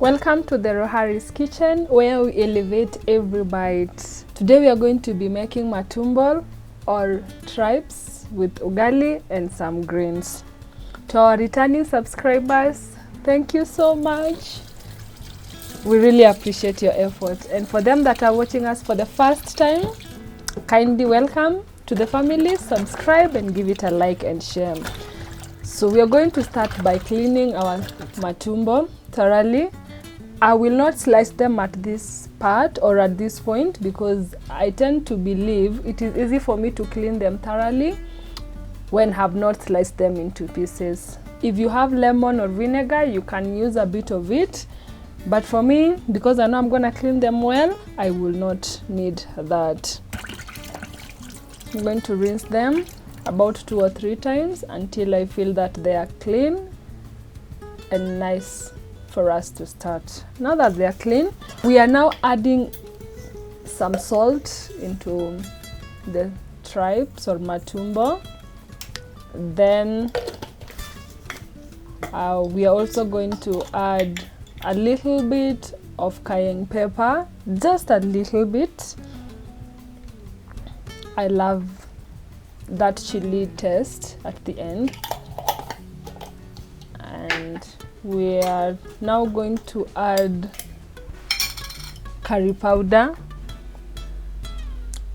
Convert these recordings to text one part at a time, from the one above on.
Welcome to the Roharris Kitchen, where we elevate every bite. Today we are going to be making matumbo or tripes with ugali and some greens. To our returning subscribers, thank you so much. We really appreciate your effort. And for them that are watching us for the first time, kindly welcome to the family. Subscribe and give it a like and share. So we are going to start by cleaning our matumbo thoroughly. I will not slice them at this part or at this point because I tend to believe it is easy for me to clean them thoroughly when have not sliced them into pieces. If you have lemon or vinegar, you can use a bit of it. But for me, because I know I'm going to clean them well, I will not need that. I'm going to rinse them about 2 or 3 times until I feel that they are clean and nice for us to start. Now that they are clean, we are now adding some salt into the tripes or matumbo. Then we are also going to add a little bit of cayenne pepper, just a little bit. I love that chili taste at the end. And we are now going to add curry powder,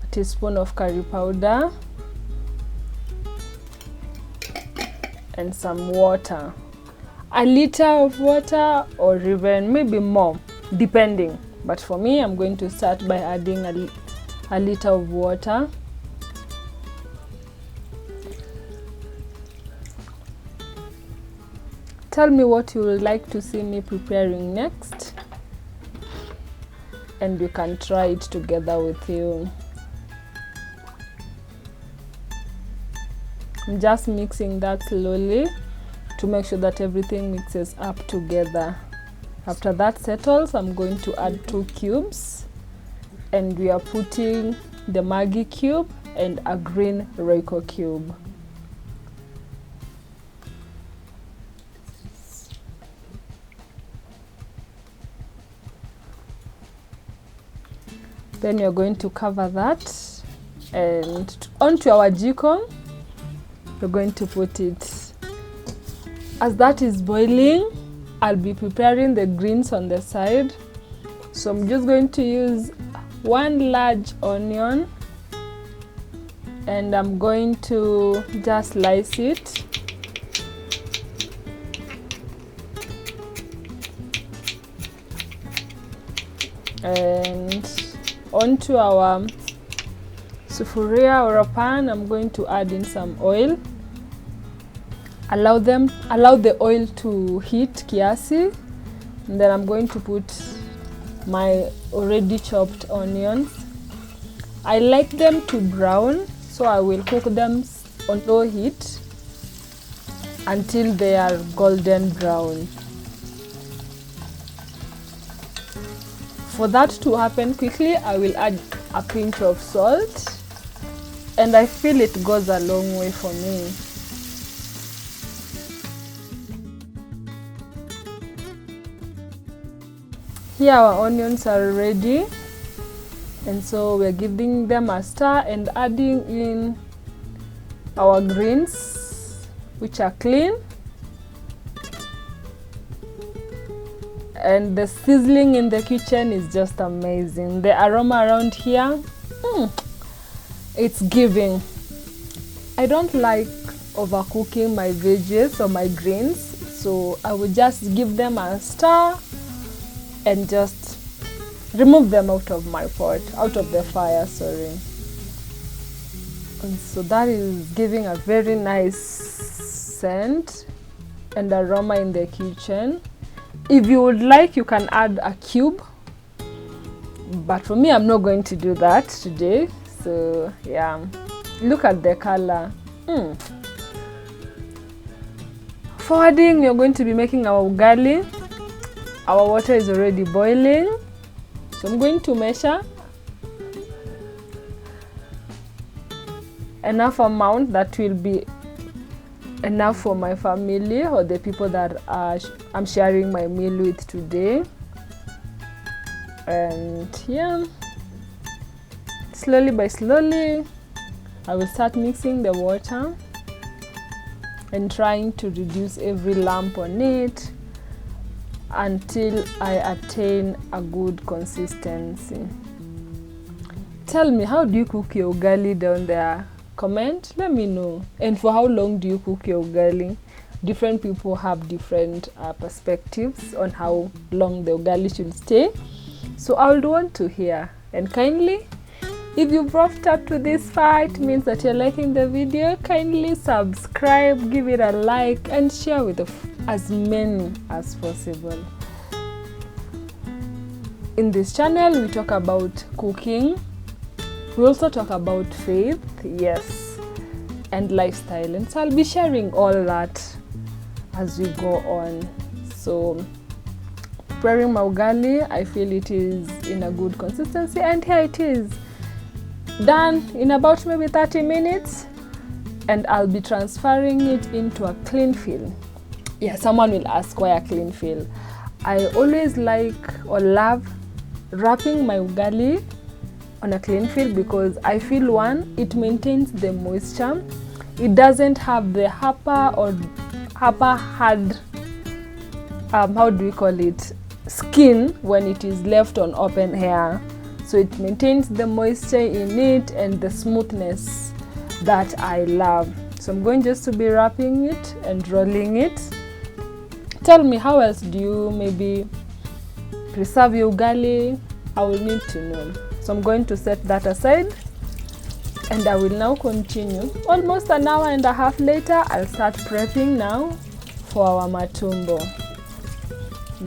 a teaspoon of curry powder, and some water. A liter of water or even maybe more, depending. But for me, I'm going to start by adding a liter of water. Tell me what you would like to see me preparing next, and we can try it together with you. I'm just mixing that slowly to make sure that everything mixes up together. After that settles, I'm going to add 2 cubes, and we are putting the Maggi cube and a green Royco cube. Then you're going to cover that, and onto our jiko, we're going to put it. As that is boiling, I'll be preparing the greens on the side. So I'm just going to use 1 large onion, and I'm going to just slice it. And onto our sufuria or a pan, I'm going to add in some oil. Allow the oil to heat kiasi, and then I'm going to put my already chopped onions. I like them to brown, so I will cook them on low heat until they are golden brown. For that to happen quickly, I will add a pinch of salt, and I feel it goes a long way for me. Here our onions are ready, and so we're giving them a stir and adding in our greens, which are clean. And the sizzling in the kitchen is just amazing. The aroma around here, it's giving. I don't like overcooking my veggies or my greens, so I will just give them a stir and just remove them out of my pot, out of the fire, sorry. And so that is giving a very nice scent and aroma in the kitchen. If you would like, you can add a cube, but for me, I'm not going to do that today. So yeah, look at the color. Forwarding, you're going to be making our ugali. Our water is already boiling, so I'm going to measure enough amount that will be enough for my family or the people that I'm sharing my meal with today. And yeah, slowly by slowly I will start mixing the water and trying to reduce every lump on it until I attain a good consistency. Tell me, how do you cook your ugali down there? Comment, let me know. And for how long do you cook your ugali? Different people have different perspectives on how long the ugali should stay. So I would want to hear. And kindly, if you've roughed up to this far, it means that you're liking the video. Kindly subscribe, give it a like, and share with as many as possible. In this channel, we talk about cooking. We also talk about faith, yes, and lifestyle. And so I'll be sharing all that as we go on. So preparing my ugali, I feel it is in a good consistency, and here it is. Done in about maybe 30 minutes, and I'll be transferring it into a clean fill. Yeah, someone will ask why a clean fill. I always like or love wrapping my ugali on a clean fill because I feel, one, it maintains the moisture. It doesn't have the hard, how do we call it, skin when it is left on open air. So it maintains the moisture in it and the smoothness that I love. So I'm going just to be wrapping it and rolling it. Tell me, how else do you maybe preserve your ugali? I will need to know. So I'm going to set that aside, and I will now continue. Almost an hour and a half later, I'll start prepping now for our matumbo.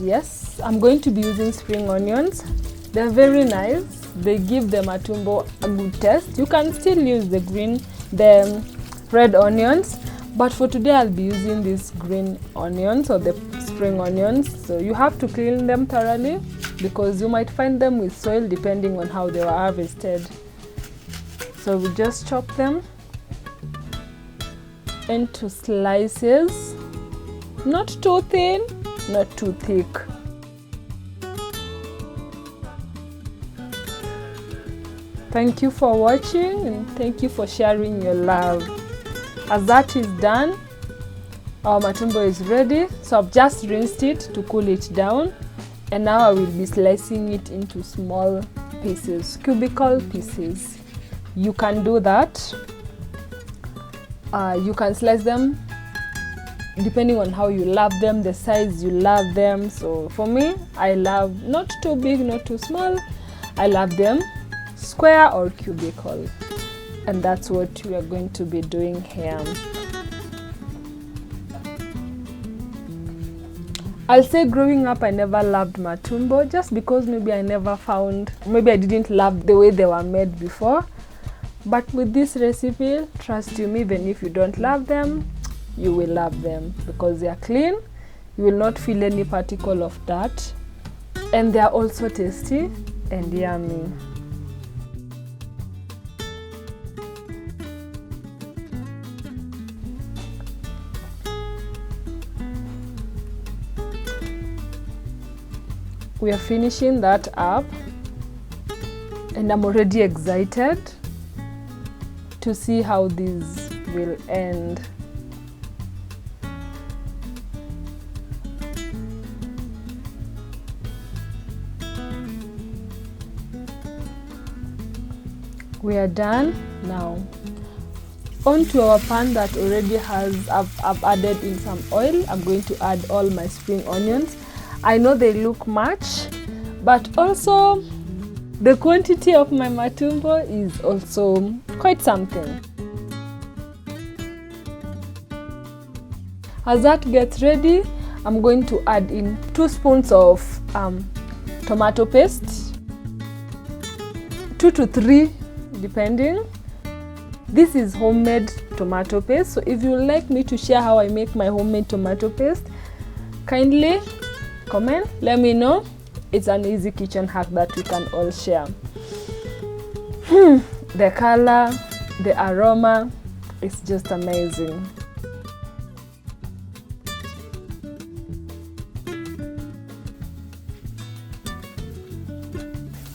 Yes, I'm going to be using spring onions. They're very nice. They give the matumbo a good taste. You can still use the red onions, but for today I'll be using these green onions or the spring onions. So you have to clean them thoroughly because you might find them with soil depending on how they were harvested. So we just chop them into slices, not too thin, not too thick. Thank you for watching, and thank you for sharing your love. As that is done, our matumbo is ready. So I've just rinsed it to cool it down, and now I will be slicing it into small pieces, cubical pieces. You can do that. You can slice them depending on how you love them, the size you love them. So for me, I love not too big, not too small. I love them square or cubical, and that's what we are going to be doing here. I'll say growing up I never loved matumbo just because maybe I didn't love the way they were made before. But with this recipe, trust you me, even if you don't love them, you will love them because they are clean. You will not feel any particle of dirt, and they are also tasty and yummy. We are finishing that up, and I'm already excited to see how this will end. We are done now. Onto our pan that already has, I've added in some oil. I'm going to add all my spring onions. I know they look much, but also the quantity of my matumbo is also quite something. As that gets ready, I'm going to add in 2 spoons of tomato paste, 2 to 3 depending. This is homemade tomato paste, so if you would like me to share how I make my homemade tomato paste, kindly comment, let me know. It's an easy kitchen hack that we can all share. The color, the aroma, it's just amazing.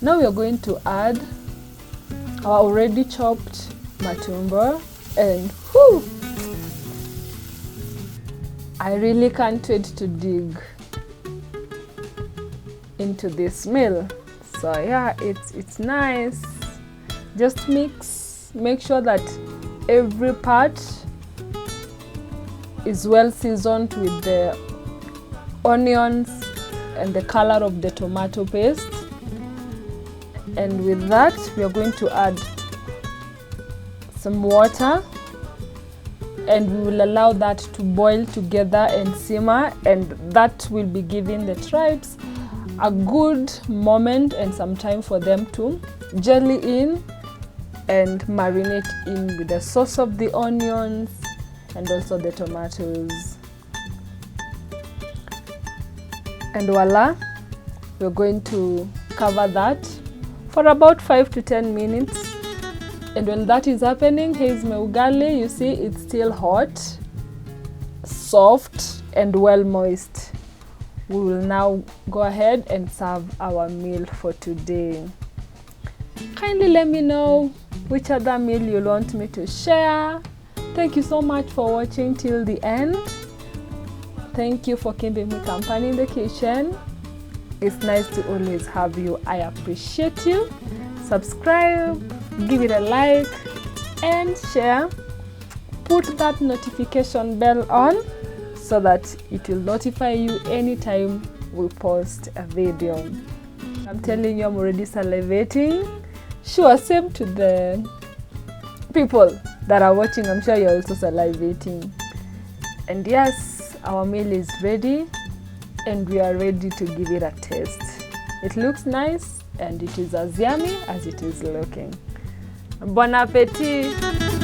Now we are going to add our already chopped matumbo, and whoo, I really can't wait to dig into this meal. So yeah, it's nice. Just mix, make sure that every part is well seasoned with the onions and the color of the tomato paste. And with that, we are going to add some water, and we will allow that to boil together and simmer, and that will be giving the tripes a good moment and some time for them to jelly in and marinate in with the sauce of the onions and also the tomatoes. And voila, we're going to cover that for about 5 to 10 minutes. And when that is happening, here's my ugali. You see, it's still hot, soft, and well moist. We will now go ahead and serve our meal for today. Kindly let me know which other meal you want me to share. Thank you so much for watching till the end. Thank you for keeping me company in the kitchen. It's nice to always have you. I appreciate you. Subscribe, give it a like, and share. Put that notification bell on so that it will notify you anytime we post a video. I'm telling you, I'm already salivating. Sure, same to the people that are watching. I'm sure you're also salivating. And yes, our meal is ready, and we are ready to give it a taste. It looks nice, and it is as yummy as it is looking. Bon appetit!